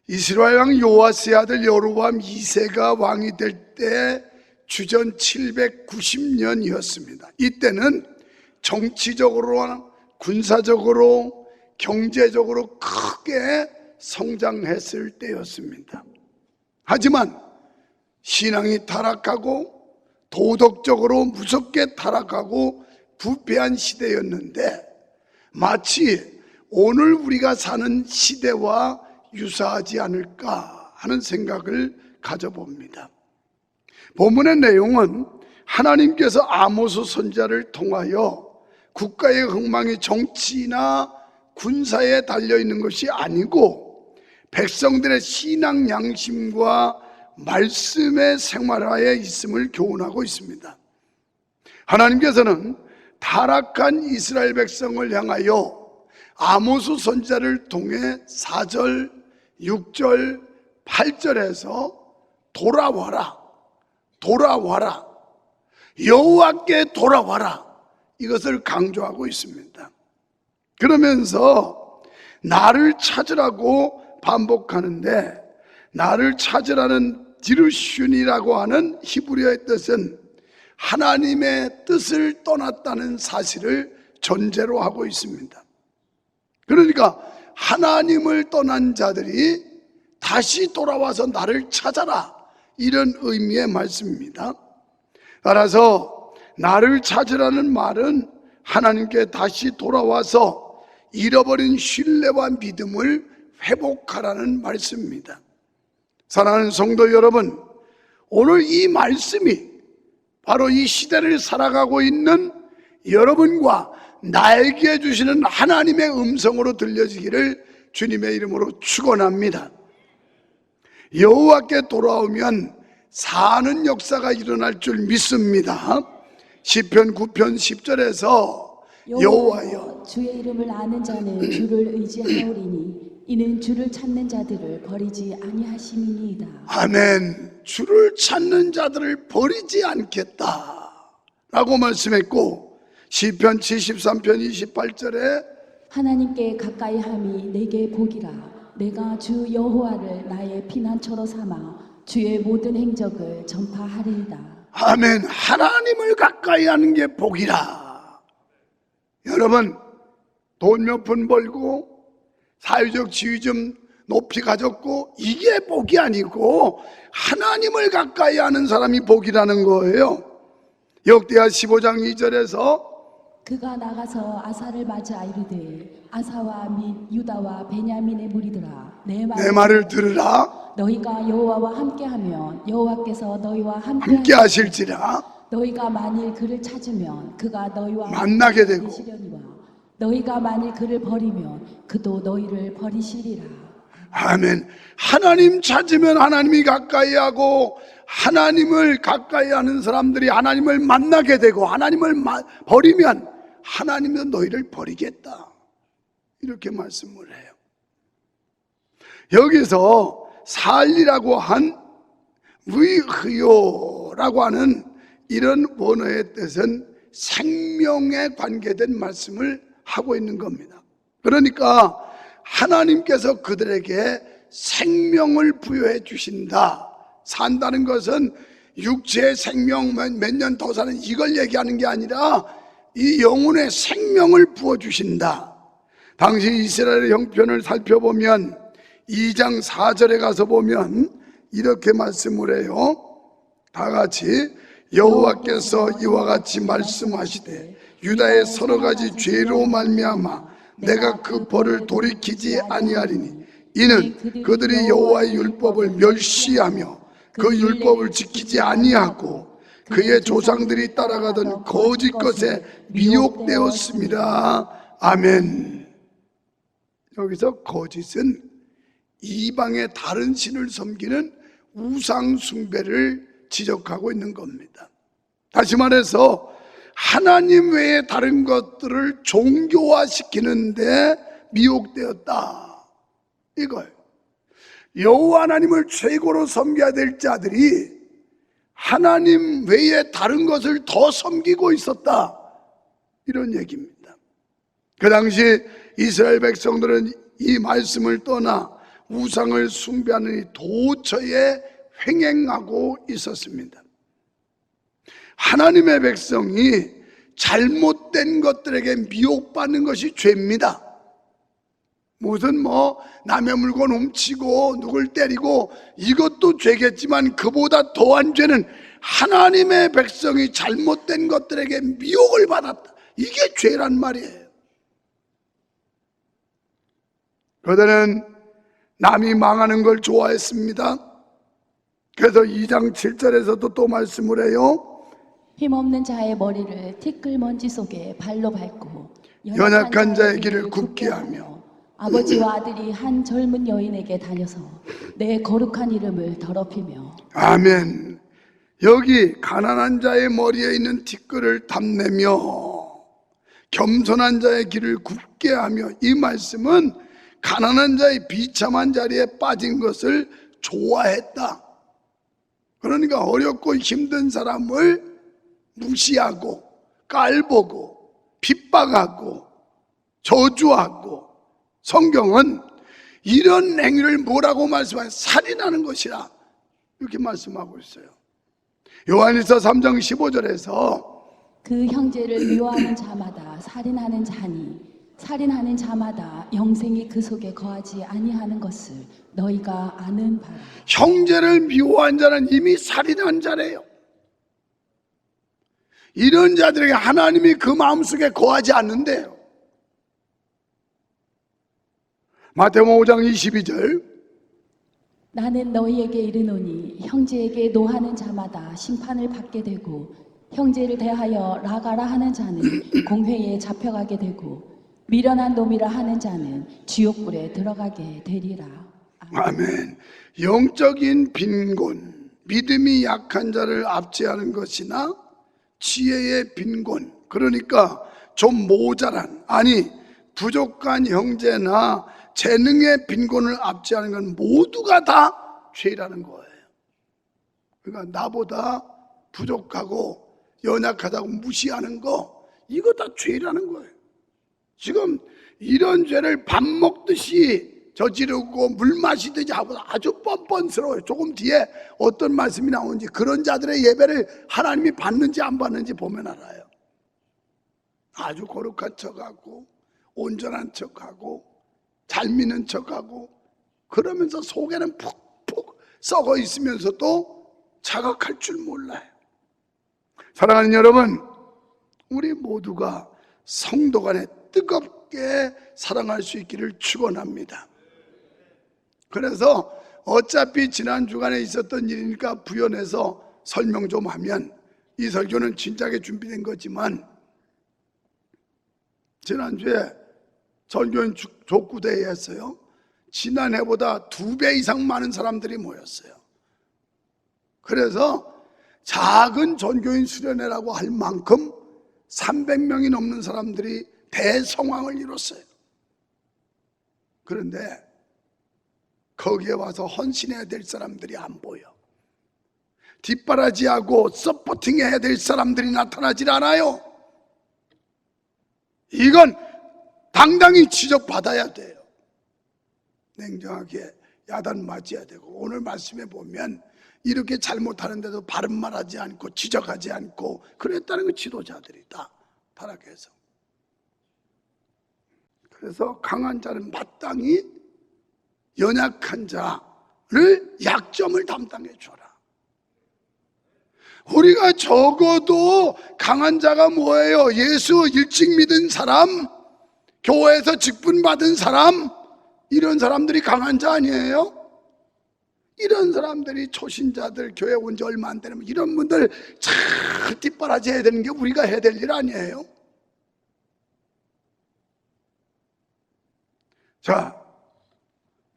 이스라엘 왕 요아스의 아들 여로보암 2세가 왕이 될 때 주전 790년이었습니다. 이때는 정치적으로, 군사적으로, 경제적으로 크게 성장했을 때였습니다. 하지만 신앙이 타락하고 도덕적으로 무섭게 타락하고 부패한 시대였는데 마치 오늘 우리가 사는 시대와 유사하지 않을까 하는 생각을 가져봅니다. 본문의 내용은 하나님께서 아모스 선지자를 통하여 국가의 흥망이 정치나 군사에 달려있는 것이 아니고 백성들의 신앙 양심과 말씀의 생활하에 있음을 교훈하고 있습니다. 하나님께서는 타락한 이스라엘 백성을 향하여 아모스 선지자를 통해 4절, 6절, 8절에서 돌아와라, 돌아와라, 여호와께 돌아와라, 이것을 강조하고 있습니다. 그러면서 나를 찾으라고 반복하는데, 나를 찾으라는 디르슌이라고 하는 히브리어의 뜻은 하나님의 뜻을 떠났다는 사실을 전제로 하고 있습니다. 그러니까 하나님을 떠난 자들이 다시 돌아와서 나를 찾아라, 이런 의미의 말씀입니다. 따라서 나를 찾으라는 말은 하나님께 다시 돌아와서 잃어버린 신뢰와 믿음을 회복하라는 말씀입니다. 사랑하는 성도 여러분, 오늘 이 말씀이 바로 이 시대를 살아가고 있는 여러분과 나에게 주시는 하나님의 음성으로 들려지기를 주님의 이름으로 축원합니다. 여호와께 돌아오면 사는 역사가 일어날 줄 믿습니다. 시편 9편 10절에서 여호와여, 주의 이름을 아는 자는 주를 의지하오리니 이는 주를 찾는 자들을 버리지 아니하심이니이다. 아멘. 주를 찾는 자들을 버리지 않겠다 라고 말씀했고, 시편 73편 28절에 하나님께 가까이 함이 내게 복이라. 내가 주 여호와를 나의 피난처로 삼아 주의 모든 행적을 전파하리이다. 아멘. 하나님을 가까이 하는 게 복이라. 여러분, 돈 몇 푼 벌고 사회적 지위 좀 높이 가졌고 이게 복이 아니고 하나님을 가까이 하는 사람이 복이라는 거예요. 역대하 15장 2절에서 그가 나가서 아사를 맞아 이르되 아사와 및 유다와 베냐민의 무리들아, 내 말을 들으라. 너희가 여호와와 함께하면 여호와께서 너희와 함께 하실지라. 너희가 만일 그를 찾으면 그가 너희와 만나게 되고 되시려니와 너희가 만일 그를 버리면 그도 너희를 버리시리라. 아멘. 하나님 찾으면 하나님이 가까이 하고, 하나님을 가까이 하는 사람들이 하나님을 만나게 되고, 하나님을 버리면 하나님은 너희를 버리겠다, 이렇게 말씀을 해요. 여기서 살리라고 한 위흐요라고 하는 이런 원어의 뜻은 생명에 관계된 말씀을 하고 있는 겁니다. 그러니까 하나님께서 그들에게 생명을 부여해 주신다. 산다는 것은 육체의 생명, 몇 년 더 사는 이걸 얘기하는 게 아니라 이 영혼의 생명을 부어주신다. 당시 이스라엘의 형편을 살펴보면 2장 4절에 가서 보면 이렇게 말씀을 해요. 다 같이 여호와께서 이와 같이 말씀하시되 유다의 서너 가지 죄로 말미암아 내가 그 벌을 돌이키지 아니하리니 이는 그들이 여호와의 율법을 멸시하며 그 율법을 지키지 아니하고 그의 조상들이 따라가던 거짓 것에 미혹되었습니다. 아멘. 여기서 거짓은 이방의 다른 신을 섬기는 우상 숭배를 지적하고 있는 겁니다. 다시 말해서 하나님 외에 다른 것들을 종교화시키는데 미혹되었다, 이걸. 여호와 하나님을 최고로 섬겨야 될 자들이 하나님 외에 다른 것을 더 섬기고 있었다, 이런 얘기입니다. 그 당시 이스라엘 백성들은 이 말씀을 떠나 우상을 숭배하는 이 도처에 횡행하고 있었습니다. 하나님의 백성이 잘못된 것들에게 미혹받는 것이 죄입니다. 무슨 남의 물건 훔치고 누굴 때리고 이것도 죄겠지만 그보다 더한 죄는 하나님의 백성이 잘못된 것들에게 미혹을 받았다. 이게 죄란 말이에요. 그들은 남이 망하는 걸 좋아했습니다. 그래서 2장 7절에서도 또 말씀을 해요. 힘없는 자의 머리를 티끌먼지 속에 발로 밟고 연약한 자의 길을 굽게 하며 아버지와 아들이 한 젊은 여인에게 다녀서 내 거룩한 이름을 더럽히며. 아멘. 여기 가난한 자의 머리에 있는 티끌을 탐내며 겸손한 자의 길을 굽게 하며, 이 말씀은 가난한 자의 비참한 자리에 빠진 것을 좋아했다. 그러니까 어렵고 힘든 사람을 무시하고 깔보고 핍박하고 저주하고, 성경은 이런 행위를 뭐라고 말씀하냐? 살인하는 것이라 이렇게 말씀하고 있어요. 요한일서 3장 15절에서 그 형제를 미워하는 자마다 살인하는 자니 살인하는 자마다 영생이 그 속에 거하지 아니하는 것을 너희가 아는 바라. 형제를 미워한 자는 이미 살인한 자래요. 이런 자들에게 하나님이 그 마음속에 거하지 않는데요. 마태복음 5장 22절, 나는 너희에게 이르노니 형제에게 노하는 자마다 심판을 받게 되고 형제를 대하여 라가라 하는 자는 공회에 잡혀가게 되고 미련한 놈이라 하는 자는 지옥불에 들어가게 되리라. 아멘. 영적인 빈곤, 믿음이 약한 자를 압제하는 것이나 지혜의 빈곤, 그러니까 좀 모자란, 아니 부족한 형제나 재능의 빈곤을 압제하는 건 모두가 다 죄라는 거예요. 그러니까 나보다 부족하고 연약하다고 무시하는 거, 이거 다 죄라는 거예요. 지금 이런 죄를 밥 먹듯이 저지르고 물 마시듯이 하고 아주 뻔뻔스러워요. 조금 뒤에 어떤 말씀이 나오는지, 그런 자들의 예배를 하나님이 받는지 안 받는지 보면 알아요. 아주 거룩한 척하고 온전한 척하고 잘 믿는 척하고 그러면서 속에는 푹푹 썩어 있으면서도 자각할 줄 몰라요. 사랑하는 여러분, 우리 모두가 성도 간에 뜨겁게 사랑할 수 있기를 축원합니다. 그래서 어차피 지난 주간에 있었던 일이니까 부연해서 설명 좀 하면, 이 설교는 진작에 준비된 거지만 지난주에 전교인 족구대회 했어요. 지난해보다 2배 이상 많은 사람들이 모였어요. 그래서 작은 전교인 수련회라고 할 만큼 300명이 넘는 사람들이 대성황을 이뤘어요. 그런데 거기에 와서 헌신해야 될 사람들이 안 보여. 뒷바라지하고 서포팅해야 될 사람들이 나타나질 않아요. 이건 당당히 지적받아야 돼요. 냉정하게 야단 맞아야 되고, 오늘 말씀에 보면 이렇게 잘못하는데도 바른 말하지 않고 지적하지 않고 그랬다는 건 지도자들이다, 타락해서. 그래서 강한 자는 마땅히 연약한 자를 약점을 담당해 줘라. 우리가 적어도 강한 자가 뭐예요? 예수 일찍 믿은 사람, 교회에서 직분 받은 사람, 이런 사람들이 강한 자 아니에요? 이런 사람들이 초신자들, 교회 온 지 얼마 안 되는 이런 분들 잘 뒷바라지 해야 되는 게 우리가 해야 될 일 아니에요? 자,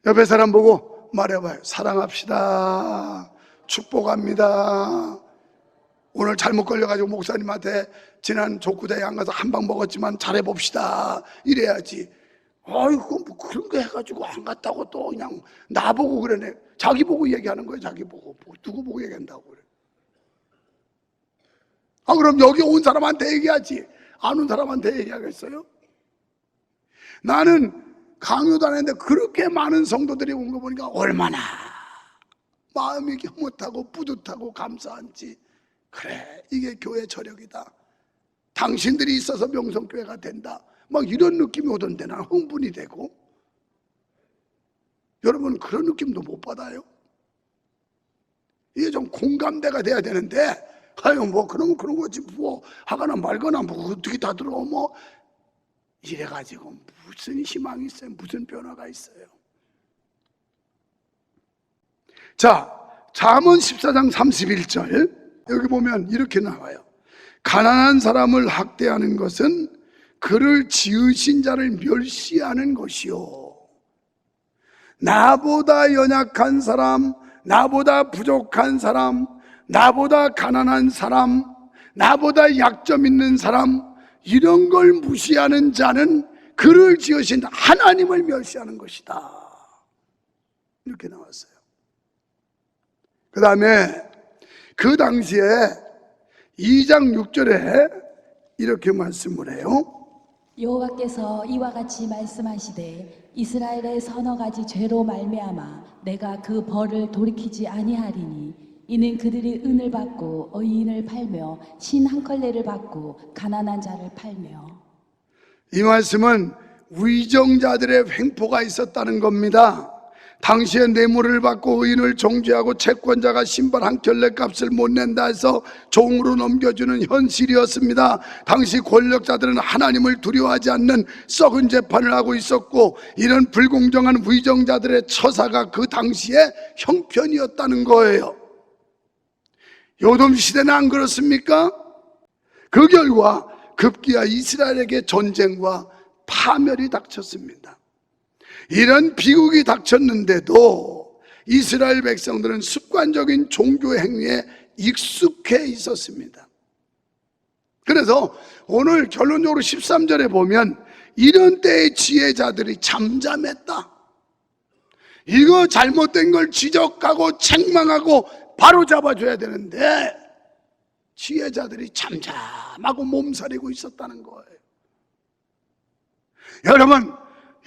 옆에 사람 보고 말해봐요. 사랑합시다. 축복합니다. 오늘 잘못 걸려가지고 목사님한테 지난 족구대회 안 가서 한 방 먹었지만 잘해봅시다, 이래야지. 아이고 뭐 그런 거 해가지고 안 갔다고 또 그냥 나보고 그러네. 자기 보고 얘기하는 거예요. 자기 보고. 누구 보고 얘기한다고 그래. 아, 그럼 여기 온 사람한테 얘기하지, 안 온 사람한테 얘기하겠어요? 나는 강요도 안 했는데 그렇게 많은 성도들이 온 거 보니까 얼마나 마음이 흐뭇하고 뿌듯하고 감사한지. 그래, 이게 교회 저력이다. 당신들이 있어서 명성교회가 된다. 막 이런 느낌이 오던데 나는 흥분이 되고. 여러분 그런 느낌도 못 받아요? 이게 좀 공감대가 돼야 되는데, 아유 뭐 그러면 그런 거지 뭐 하거나 말거나 뭐 어떻게 다 들어 뭐 이래가지고 무슨 희망이 있어요? 무슨 변화가 있어요? 자, 잠언 14장 31절 여기 보면 이렇게 나와요. 가난한 사람을 학대하는 것은 그를 지으신 자를 멸시하는 것이요, 나보다 연약한 사람, 나보다 부족한 사람, 나보다 가난한 사람, 나보다 약점 있는 사람, 이런 걸 무시하는 자는 그를 지으신 하나님을 멸시하는 것이다. 이렇게 나왔어요. 그 다음에 그 당시에 2장 6절에 이렇게 말씀을 해요. 여호와께서 이와 같이 말씀하시되 이스라엘의 서너 가지 죄로 말미암아 내가 그 벌을 돌이키지 아니하리니 이는 그들이 은을 받고 의인을 팔며 신 한 컬레를 받고 가난한 자를 팔며. 이 말씀은 위정자들의 횡포가 있었다는 겁니다. 당시에 뇌물을 받고 의인을 정죄하고 채권자가 신발 한 켤레 값을 못 낸다 해서 종으로 넘겨주는 현실이었습니다. 당시 권력자들은 하나님을 두려워하지 않는 썩은 재판을 하고 있었고, 이런 불공정한 위정자들의 처사가 그 당시에 형편이었다는 거예요. 요즘 시대는 안 그렇습니까? 그 결과 급기야 이스라엘에게 전쟁과 파멸이 닥쳤습니다. 이런 비극이 닥쳤는데도 이스라엘 백성들은 습관적인 종교 행위에 익숙해 있었습니다. 그래서 오늘 결론적으로 13절에 보면 이런 때의 지혜자들이 잠잠했다. 이거 잘못된 걸 지적하고 책망하고 바로 잡아줘야 되는데 지혜자들이 잠잠하고 몸살이고 있었다는 거예요.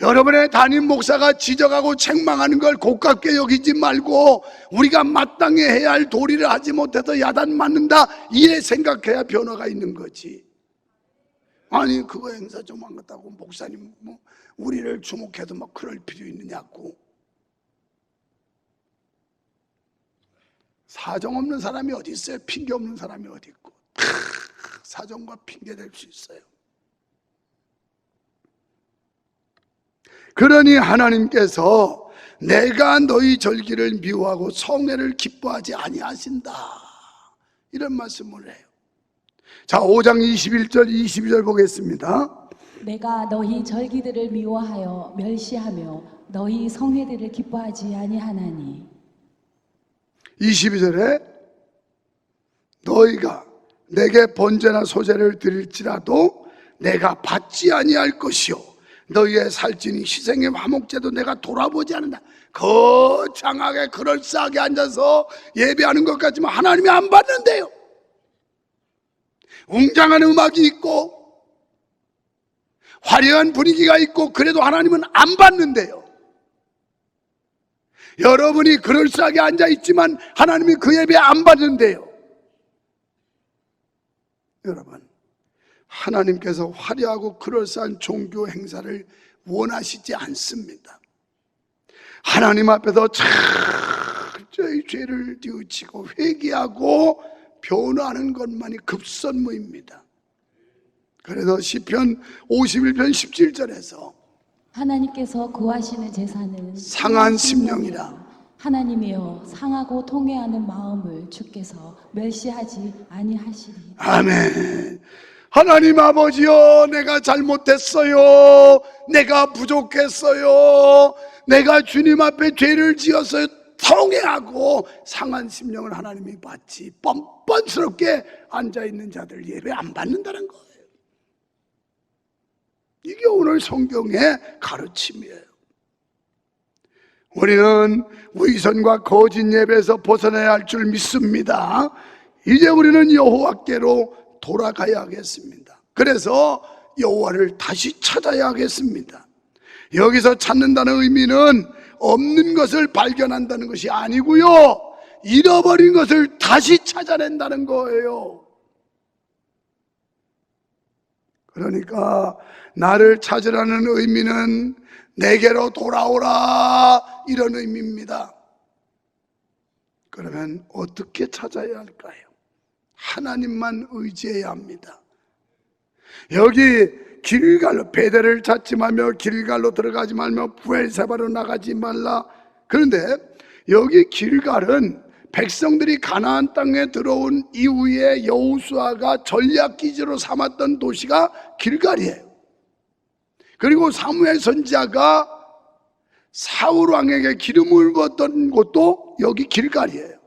여러분의 담임 목사가 지적하고 책망하는 걸 고깝게 여기지 말고 우리가 마땅히 해야 할 도리를 하지 못해서 야단 맞는다, 이래 생각해야 변화가 있는 거지. 아니 그거 행사 좀 안 갔다고 목사님 뭐 우리를 주목해도 막 그럴 필요 있느냐고. 사정 없는 사람이 어디 있어요? 핑계 없는 사람이 어디 있고. 사정과 핑계 될 수 있어요. 그러니 하나님께서 내가 너희 절기를 미워하고 성례를 기뻐하지 아니하신다, 이런 말씀을 해요. 자, 5장 21절 22절 보겠습니다. 내가 너희 절기들을 미워하여 멸시하며 너희 성회들을 기뻐하지 아니하나니. 22절에 너희가 내게 번제나 소제를 드릴지라도 내가 받지 아니할 것이요 너희의 살찐이 희생의 화목제도 내가 돌아보지 않는다. 거창하게 그럴싸하게 앉아서 예배하는 것 같지만 하나님이 안 받는데요. 웅장한 음악이 있고 화려한 분위기가 있고 그래도 하나님은 안 받는데요. 여러분이 그럴싸하게 앉아있지만 하나님이 그 예배 안 받는데요. 여러분, 하나님께서 화려하고 그럴싸한 종교 행사를 원하시지 않습니다. 하나님 앞에서 철저히 죄를 뉘우치고 회개하고 변화하는 것만이 급선무입니다. 그래서 시편 51편 17절에서 하나님께서 구하시는 제사는 상한 심령이라. 하나님이여 상하고 통회하는 마음을 주께서 멸시하지 아니하시리. 아멘. 하나님 아버지여, 내가 잘못했어요. 내가 부족했어요. 내가 주님 앞에 죄를 지었어요. 통회하고 상한 심령을 하나님이 받지, 뻔뻔스럽게 앉아있는 자들 예배 안 받는다는 거예요. 이게 오늘 성경의 가르침이에요. 우리는 위선과 거짓 예배에서 벗어나야 할 줄 믿습니다. 이제 우리는 여호와께로 돌아가야 하겠습니다. 그래서 여호와를 다시 찾아야 하겠습니다. 여기서 찾는다는 의미는 없는 것을 발견한다는 것이 아니고요, 잃어버린 것을 다시 찾아낸다는 거예요. 그러니까 나를 찾으라는 의미는 내게로 돌아오라, 이런 의미입니다. 그러면 어떻게 찾아야 할까요? 하나님만 의지해야 합니다. 여기 길갈로, 베델을 찾지 말며 길갈로 들어가지 말며 부엘세바로 나가지 말라. 그런데 여기 길갈은 백성들이 가나안 땅에 들어온 이후에 여호수아가 전략기지로 삼았던 도시가 길갈이에요. 그리고 사무엘 선지자가 사울 왕에게 기름을 부었던 곳도 여기 길갈이에요.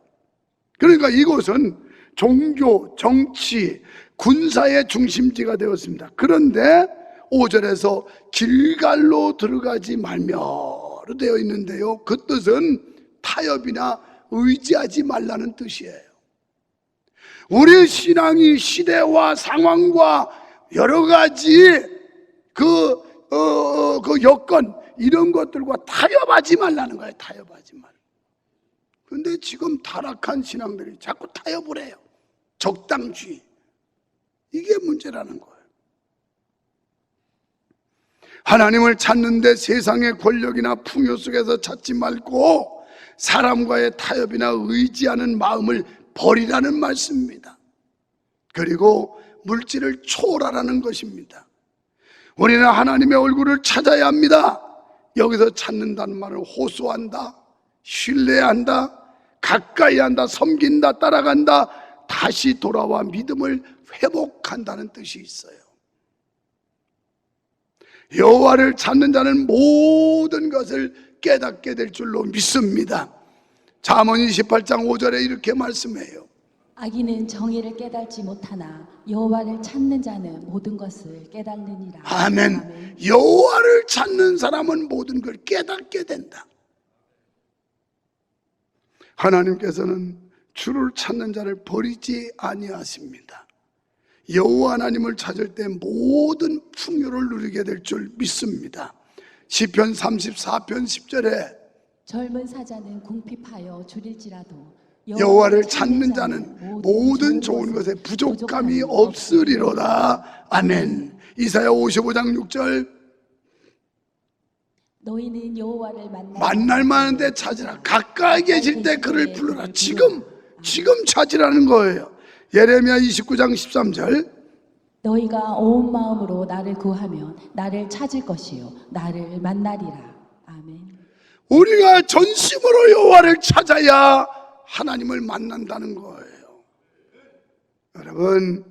그러니까 이곳은 종교, 정치, 군사의 중심지가 되었습니다. 그런데 5절에서 길갈로 들어가지 말며로 되어 있는데요, 그 뜻은 타협이나 의지하지 말라는 뜻이에요. 우리 신앙이 시대와 상황과 여러 가지 그 여건, 이런 것들과 타협하지 말라는 거예요. 타협하지 말라. 그런데 지금 타락한 신앙들이 자꾸 타협을 해요. 적당주의, 이게 문제라는 거예요. 하나님을 찾는데 세상의 권력이나 풍요 속에서 찾지 말고 사람과의 타협이나 의지하는 마음을 버리라는 말씀입니다. 그리고 물질을 초월하라는 것입니다. 우리는 하나님의 얼굴을 찾아야 합니다. 여기서 찾는다는 말을 호소한다, 신뢰한다, 가까이 한다, 섬긴다, 따라간다, 다시 돌아와 믿음을 회복한다는 뜻이 있어요. 여호와를 찾는 자는 모든 것을 깨닫게 될 줄로 믿습니다. 잠언 28장 5절에 이렇게 말씀해요. 악인은 정의를 깨달지 못하나 여호와를 찾는 자는 모든 것을 깨닫느니라. 아멘. 아멘. 여호와를 찾는 사람은 모든 걸 깨닫게 된다. 하나님께서는 주를 찾는 자를 버리지 아니하십니다. 여호와 하나님을 찾을 때 모든 풍요를 누리게 될 줄 믿습니다. 시편 34편 10절에 젊은 사자는 궁핍하여 줄일지라도 여호와를 찾는 자는 모든 좋은 것에 부족함이 없으리로다. 아멘. 이사야 55장 6절, 너희는 여호와를 만날 만한데 찾으라. 가까이 계실 때 그를 불러라. 지금 찾으라는 거예요. 예레미야 29장 13절, 너희가 온 마음으로 나를 구하면 나를 찾을 것이요 나를 만나리라. 아멘. 우리가 전심으로 여호와를 찾아야 하나님을 만난다는 거예요. 여러분,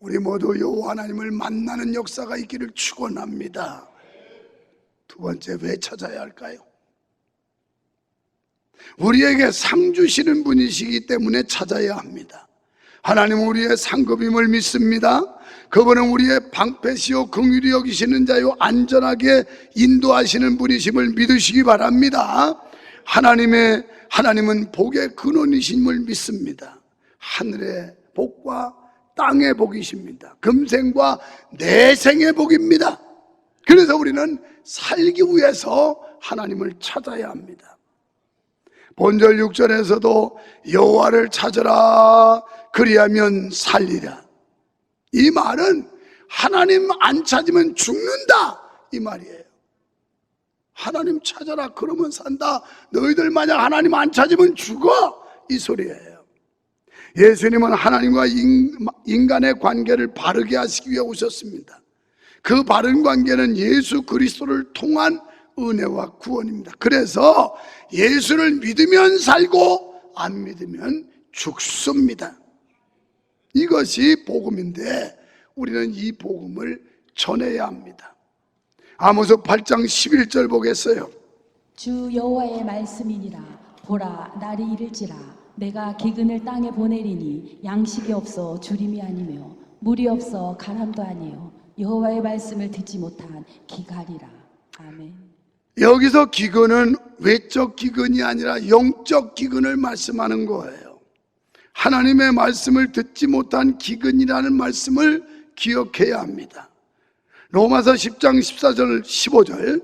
우리 모두 여호와 하나님을 만나는 역사가 있기를 축원합니다. 두 번째, 왜 찾아야 할까요? 우리에게 상 주시는 분이시기 때문에 찾아야 합니다. 하나님은 우리의 상급임을 믿습니다. 그분은 우리의 방패시요 긍휼히 여기시는 자요 안전하게 인도하시는 분이심을 믿으시기 바랍니다. 하나님은 복의 근원이심을 믿습니다. 하늘의 복과 땅의 복이십니다. 금생과 내생의 복입니다. 그래서 우리는 살기 위해서 하나님을 찾아야 합니다. 본절 6절에서도 여호와를 찾으라 그리하면 살리라. 이 말은 하나님 안 찾으면 죽는다, 이 말이에요. 하나님 찾아라 그러면 산다. 너희들 만약 하나님 안 찾으면 죽어, 이 소리예요. 예수님은 하나님과 인간의 관계를 바르게 하시기 위해 오셨습니다. 그 바른 관계는 예수 그리스도를 통한 은혜와 구원입니다. 그래서 예수를 믿으면 살고 안 믿으면 죽습니다. 이것이 복음인데 우리는 이 복음을 전해야 합니다. 아모스 8장 11절 보겠어요. 주 여호와의 말씀이니라. 보라, 날이 이를지라. 내가 기근을 땅에 보내리니 양식이 없어 주림이 아니며 물이 없어 가람도 아니요 여호와의 말씀을 듣지 못한 기갈이라. 아멘. 여기서 기근은 외적 기근이 아니라 영적 기근을 말씀하는 거예요. 하나님의 말씀을 듣지 못한 기근이라는 말씀을 기억해야 합니다. 로마서 10장 14절 15절,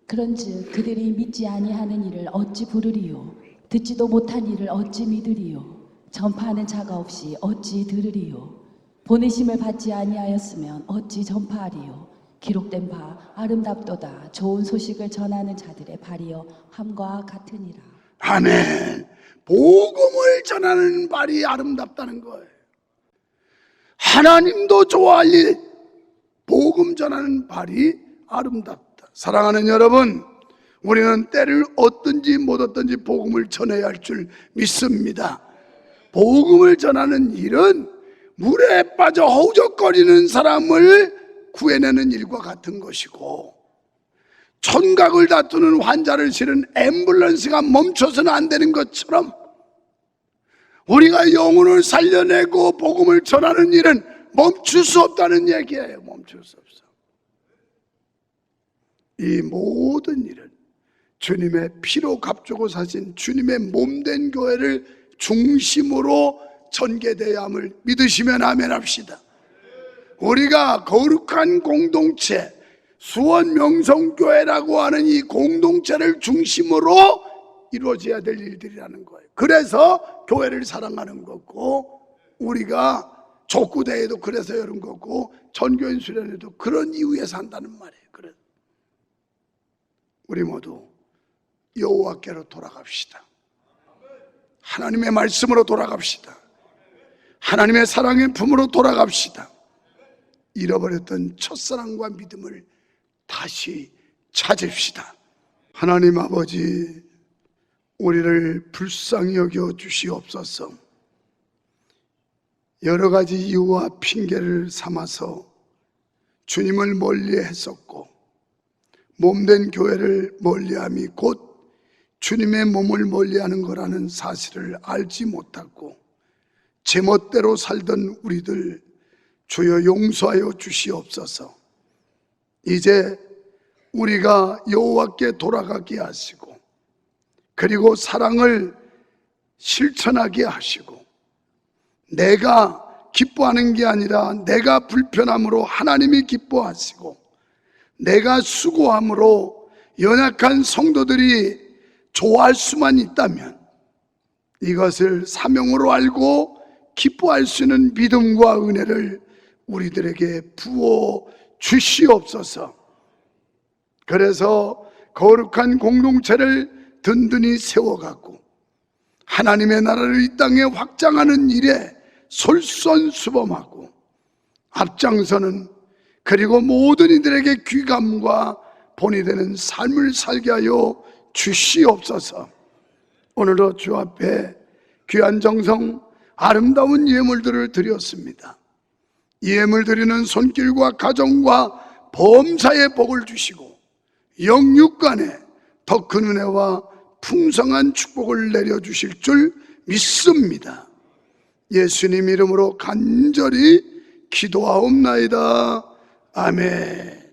그런즉 그들이 믿지 아니하는 일을 어찌 부르리요? 듣지도 못한 일을 어찌 믿으리요? 전파하는 자가 없이 어찌 들으리요? 보내심을 받지 아니하였으면 어찌 전파하리요? 기록된 바 아름답도다 좋은 소식을 전하는 자들의 발이여 함과 같으니라. 아멘. 복음을 전하는 발이 아름답다는 거예요. 하나님도 좋아할 일, 복음 전하는 발이 아름답다. 사랑하는 여러분, 우리는 때를 얻든지 못 얻든지 복음을 전해야 할 줄 믿습니다. 복음을 전하는 일은 물에 빠져 허우적거리는 사람을 구해내는 일과 같은 것이고, 촌각을 다투는 환자를 실은 앰뷸런스가 멈춰서는 안 되는 것처럼 우리가 영혼을 살려내고 복음을 전하는 일은 멈출 수 없다는 얘기예요. 멈출 수 없어. 이 모든 일은 주님의 피로 값주고 사신 주님의 몸된 교회를 중심으로 전개되어야 함을 믿으시면 아멘 합시다. 우리가 거룩한 공동체, 수원명성교회라고 하는 이 공동체를 중심으로 이루어져야 될 일들이라는 거예요. 그래서 교회를 사랑하는 거고, 우리가 족구대회도 그래서 여는 거고, 전교인 수련회도 그런 이유에 산다는 말이에요. 그래서 우리 모두 여호와께로 돌아갑시다. 하나님의 말씀으로 돌아갑시다. 하나님의 사랑의 품으로 돌아갑시다. 잃어버렸던 첫사랑과 믿음을 다시 찾읍시다. 하나님 아버지, 우리를 불쌍히 여겨 주시옵소서. 여러 가지 이유와 핑계를 삼아서 주님을 멀리 했었고, 몸된 교회를 멀리함이 곧 주님의 몸을 멀리하는 거라는 사실을 알지 못하고 제멋대로 살던 우리들 주여 용서하여 주시옵소서. 이제 우리가 여호와께 돌아가게 하시고, 그리고 사랑을 실천하게 하시고, 내가 기뻐하는 게 아니라 내가 불편함으로 하나님이 기뻐하시고, 내가 수고함으로 연약한 성도들이 좋아할 수만 있다면 이것을 사명으로 알고 기뻐할 수 있는 믿음과 은혜를 우리들에게 부어 주시옵소서. 그래서 거룩한 공동체를 든든히 세워가고 하나님의 나라를 이 땅에 확장하는 일에 솔선수범하고 앞장서는, 그리고 모든 이들에게 귀감과 본이 되는 삶을 살게 하여 주시옵소서. 오늘도 주 앞에 귀한 정성 아름다운 예물들을 드렸습니다. 예물 드리는 손길과 가정과 범사의 복을 주시고 영육간에 더 큰 은혜와 풍성한 축복을 내려주실 줄 믿습니다. 예수님 이름으로 간절히 기도하옵나이다. 아멘.